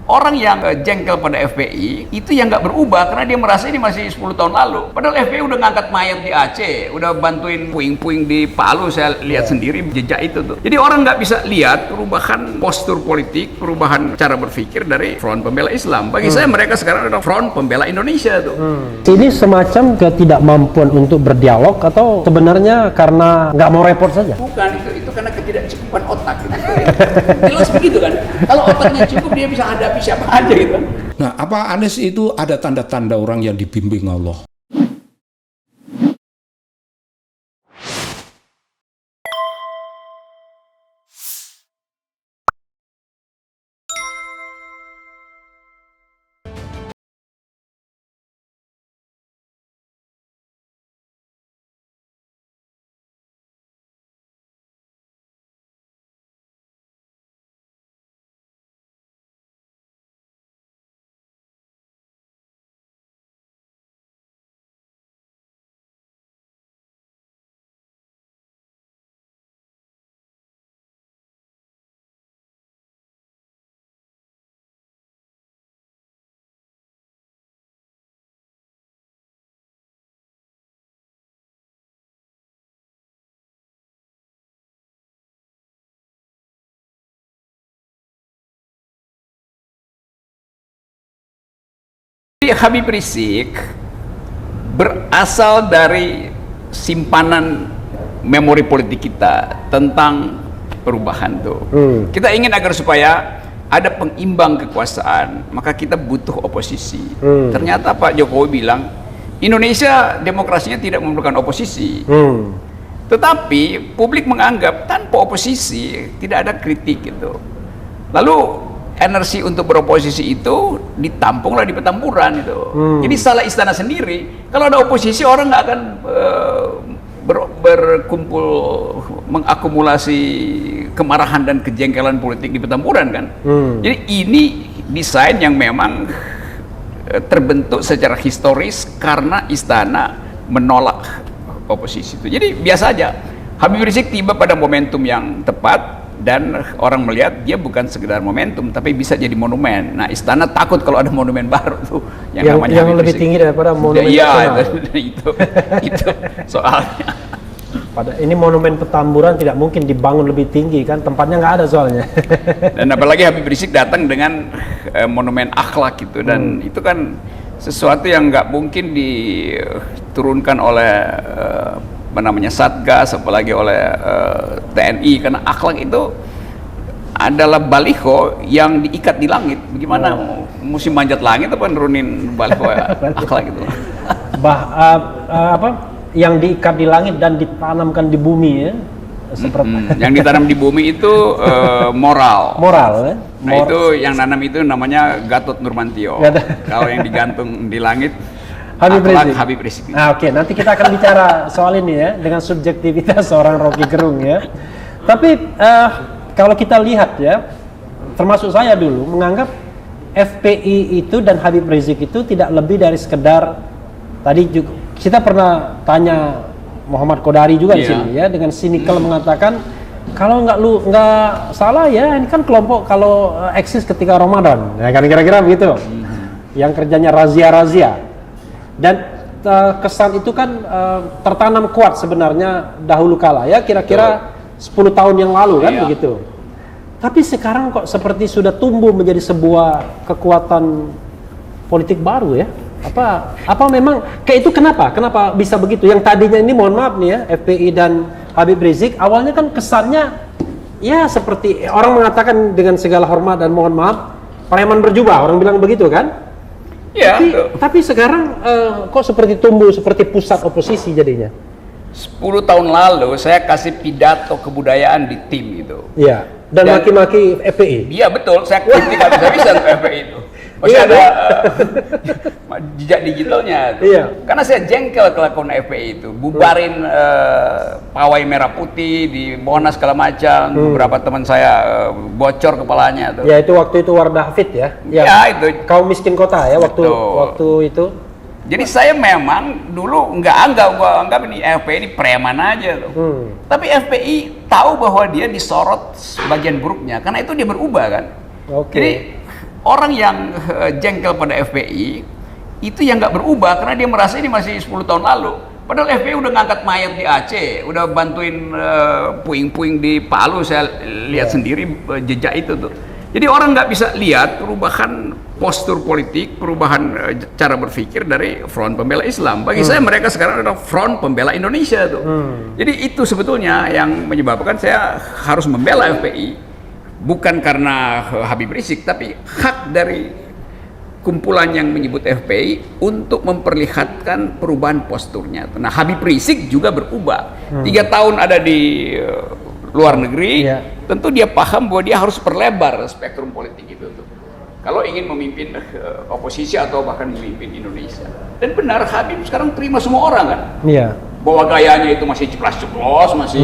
Orang yang jengkel pada FPI itu yang nggak berubah karena dia merasa ini masih 10 tahun lalu. Padahal FPI udah ngangkat mayat di Aceh, udah bantuin puing-puing di Palu, saya lihat sendiri jejak itu tuh. Jadi orang nggak bisa lihat perubahan postur politik, perubahan cara berpikir dari Front Pembela Islam. Bagi saya mereka sekarang adalah Front Pembela Indonesia tuh. Ini semacam ketidakmampuan untuk berdialog atau sebenarnya karena nggak mau repot saja? Bukan, itu karena ketidakcukupan otak gitu. Jelas begitu kan. Kalau otaknya cukup dia bisa hadapi siapa aja gitu. Nah, apa Anies itu ada tanda-tanda orang yang dibimbing Allah? Habib Rizik berasal dari simpanan memori politik kita tentang perubahan tuh. Kita ingin agar supaya ada pengimbang kekuasaan, maka kita butuh oposisi. Ternyata Pak Jokowi bilang Indonesia demokrasinya tidak memerlukan oposisi. Tetapi publik menganggap tanpa oposisi tidak ada kritik gitu. Lalu energi untuk beroposisi itu ditampunglah di Petamburan itu. Jadi salah istana sendiri. Kalau ada oposisi orang nggak akan berkumpul mengakumulasi kemarahan dan kejengkelan politik di Petamburan kan. Jadi ini desain yang memang terbentuk secara historis karena istana menolak oposisi itu. Jadi biasa aja. Habib Rizik tiba pada momentum yang tepat. Dan orang melihat dia bukan sekedar momentum tapi bisa jadi monumen. Nah, istana takut kalau ada monumen baru tuh yang namanya yang lebih tinggi daripada monumen nasional. Itu soalnya. Ini monumen Petamburan tidak mungkin dibangun lebih tinggi kan, tempatnya nggak ada soalnya. Dan apalagi Habib Rizik datang dengan monumen akhlak gitu, dan itu kan sesuatu yang nggak mungkin diturunkan oleh Satgas, apalagi oleh TNI, karena akhlak itu adalah baliho yang diikat di langit. Bagaimana mesti manjat langit apa nurunin baliho akhlak itu? Yang diikat di langit dan ditanamkan di bumi ya. Seperti yang ditanam di bumi itu moral. Ya? Nah, itu yang nanam itu namanya Gatot Nurmantio. Kalau yang digantung di langit Habib Rizik. Nah, oke, nanti kita akan bicara soal ini ya dengan subjektivitas seorang Rocky Gerung ya. Tapi kalau kita lihat ya, termasuk saya dulu menganggap FPI itu dan Habib Rizik itu tidak lebih dari sekedar, tadi juga kita pernah tanya Muhammad Kodari juga di sini ya, dengan sinikal mengatakan kalau nggak salah ya, ini kan kelompok kalau eksis ketika Ramadan, ya kan kira-kira begitu, yang kerjanya razia. Dan kesan itu kan tertanam kuat sebenarnya dahulu kala ya, kira-kira 10 tahun yang lalu kan begitu. Tapi sekarang kok seperti sudah tumbuh menjadi sebuah kekuatan politik baru ya. Apa memang kayak itu, kenapa bisa begitu? Yang tadinya ini, mohon maaf nih ya, FPI dan Habib Rizik awalnya kan kesannya ya seperti orang mengatakan dengan segala hormat dan mohon maaf, preman berjubah, orang bilang begitu kan? Ya, tapi sekarang kok seperti tumbuh seperti pusat oposisi jadinya. 10 tahun lalu saya kasih pidato kebudayaan di tim itu. Iya. Dan maki-maki FPI. Iya betul, saya kritik habis-habisan ke FPI itu. Masih ada jejak digitalnya. Iya. Karena saya jengkel kelakuan FPI itu, bubarin pawai merah putih di Monas segala macam. Beberapa teman saya bocor kepalanya tuh. Ya itu waktu itu Wardah Hafid ya. Ya itu kaum miskin kota ya waktu itu. Jadi saya memang dulu nggak anggap ini FPI ini preman aja loh. Tapi FPI tahu bahwa dia disorot bagian buruknya, karena itu dia berubah kan. Okay. Jadi orang yang jengkel pada FPI itu yang nggak berubah karena dia merasa ini masih 10 tahun lalu. Padahal FPI udah ngangkat mayat di Aceh, udah bantuin puing-puing di Palu, saya lihat sendiri jejak itu tuh. Jadi orang nggak bisa lihat perubahan postur politik, perubahan cara berpikir dari Front Pembela Islam. Bagi saya mereka sekarang adalah Front Pembela Indonesia tuh. Jadi itu sebetulnya yang menyebabkan saya harus membela FPI, bukan karena Habib Rizik, tapi hak dari kumpulan yang menyebut FPI untuk memperlihatkan perubahan posturnya. Nah, Habib Rizik juga berubah. 3 tahun ada di luar negeri, tentu dia paham bahwa dia harus perlebar spektrum politik itu tuh. Kalau ingin memimpin oposisi atau bahkan memimpin Indonesia. Dan benar, Habib sekarang terima semua orang kan. Iya. Bahwa gayanya itu masih ceplas-ceplos, masih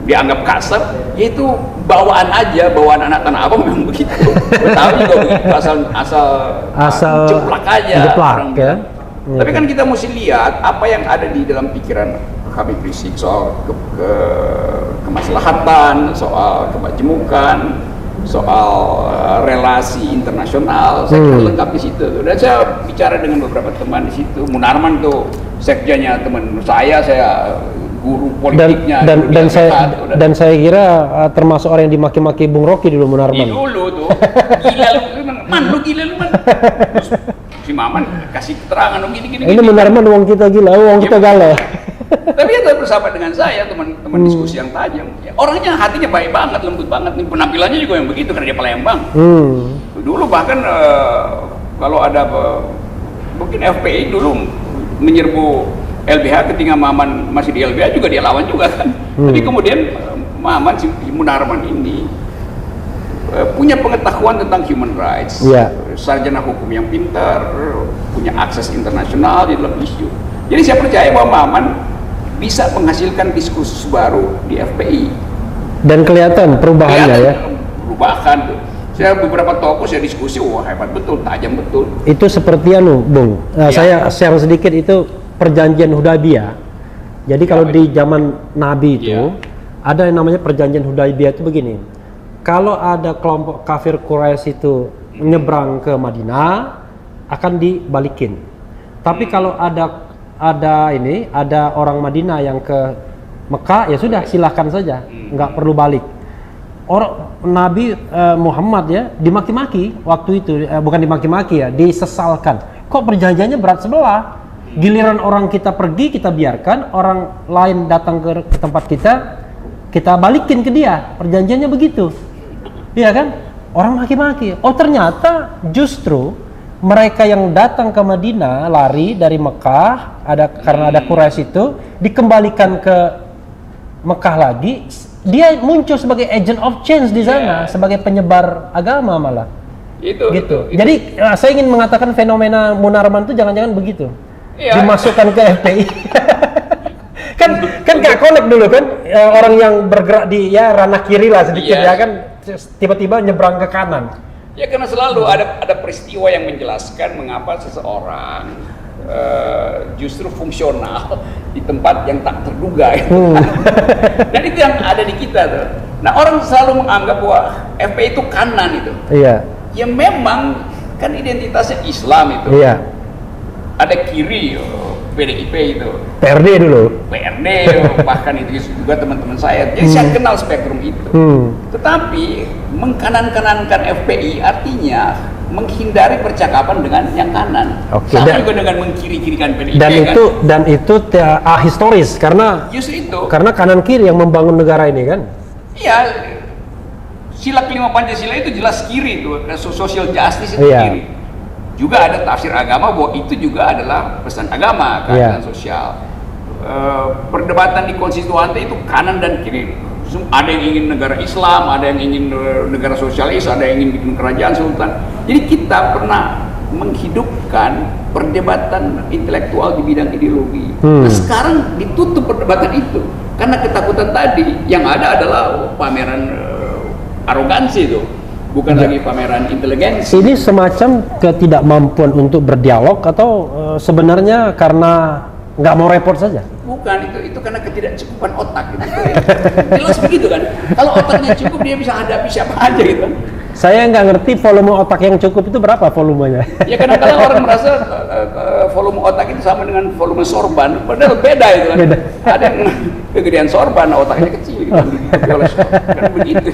dianggap kasar, yaitu bawaan aja, bawaan anak tanah abang memang begitu. Tahu juga begitu, asal jeplak aja. Jeplak, ya. Tapi kan kita mesti lihat apa yang ada di dalam pikiran Habib Rizik soal kemaslahatan, soal kemajemukan, soal relasi internasional. Saya kira lengkap di situ. Dan saya bicara dengan beberapa teman di situ. Munarman tuh sekjennya teman saya guru politiknya. Dan saya kira termasuk orang yang dimaki-maki Bung Rocky dulu, Munarman. Dulu tuh, gila lu gila lu man. Terus si Maman kasih keterangan gini. Ini Munarman uang kita gila, uang kita galau. Tapi dia bersahabat dengan saya, teman diskusi yang tajam. Ya, orangnya hatinya baik banget, lembut banget. Nih, penampilannya juga yang begitu karena dia Palembang. Dulu bahkan kalau ada mungkin FPI dulu menyerbu LBH ketika Maman masih di LBH juga dia lawan juga kan. Tapi kemudian Maman si Munarman ini punya pengetahuan tentang human rights, sarjana hukum yang pintar, punya akses internasional di dalam isu. Jadi saya percaya bahwa Maman bisa menghasilkan diskursus baru di FPI. Dan kelihatan perubahannya ya. Perubahan tuh. Saya beberapa tokoh saya diskusi, wah hebat betul, tajam betul. Itu seperti Bung. Saya share sedikit itu perjanjian Hudaybiyah. Jadi kalau di zaman Nabi itu ada yang namanya perjanjian Hudaybiyah itu begini. Kalau ada kelompok kafir Quraisy itu menyeberang ke Madinah akan dibalikin. Tapi kalau ada orang Madinah yang ke Mekah, ya sudah silahkan saja, nggak perlu balik. Orang Nabi Muhammad ya dimaki-maki waktu itu, bukan dimaki-maki ya, disesalkan. Kok perjanjiannya berat sebelah? Giliran orang kita pergi kita biarkan, orang lain datang ke tempat kita balikin ke dia. Perjanjiannya begitu, iya kan? Orang maki-maki. Oh ternyata justru mereka yang datang ke Madinah lari dari Mekah karena ada Quraisy itu dikembalikan ke Mekah lagi, dia muncul sebagai agent of change di sana, sebagai penyebar agama malah. Itu. Jadi saya ingin mengatakan fenomena Munarman itu jangan-jangan begitu. Dimasukkan ke FPI. kan kayak connect dulu kan, orang yang bergerak di ranah kiri lah sedikit ya kan, tiba-tiba nyebrang ke kanan. Ya karena selalu ada peristiwa yang menjelaskan mengapa seseorang justru fungsional di tempat yang tak terduga. Dan itu yang ada di kita tuh. Nah orang selalu menganggap bahwa FPI itu kanan itu. Iya. Ya memang kan identitasnya Islam itu. Iya. Ada kiri, PDIP itu. PRD dulu. PRD, bahkan itu juga teman-teman saya. Jadi saya kenal spektrum itu. Tetapi mengkanan-kanankan FPI artinya menghindari percakapan dengan yang kanan. Sama juga dengan mengkiri-kirikan PDIP. Dan itu historis karena karena kanan kiri yang membangun negara ini kan. Iya. Sila kelima Pancasila itu jelas kiri itu, social justice itu kiri. Juga ada tafsir agama bahwa itu juga adalah pesan agama, keadilan sosial. Perdebatan di konstituante itu kanan dan kiri. Ada yang ingin negara Islam, ada yang ingin negara sosialis, ada yang ingin bikin kerajaan sultan. Jadi kita pernah menghidupkan perdebatan intelektual di bidang ideologi. Nah, sekarang ditutup perdebatan itu karena ketakutan tadi. Yang ada adalah pameran arogansi itu. Bukan lagi pameran inteligensi. Ini semacam ketidakmampuan untuk berdialog atau sebenarnya karena nggak mau repot saja? Bukan, itu karena ketidakcukupan otak gitu. Jelas begitu kan. Kalau otaknya cukup dia bisa hadapi siapa aja gitu. Saya nggak ngerti volume otak yang cukup itu berapa volumenya. Ya kadang-kadang orang merasa volume otak itu sama dengan volume sorban, padahal beda itu kan. Beda. Ada yang kegedean sorban, otaknya kecil gitu. Kan begitu.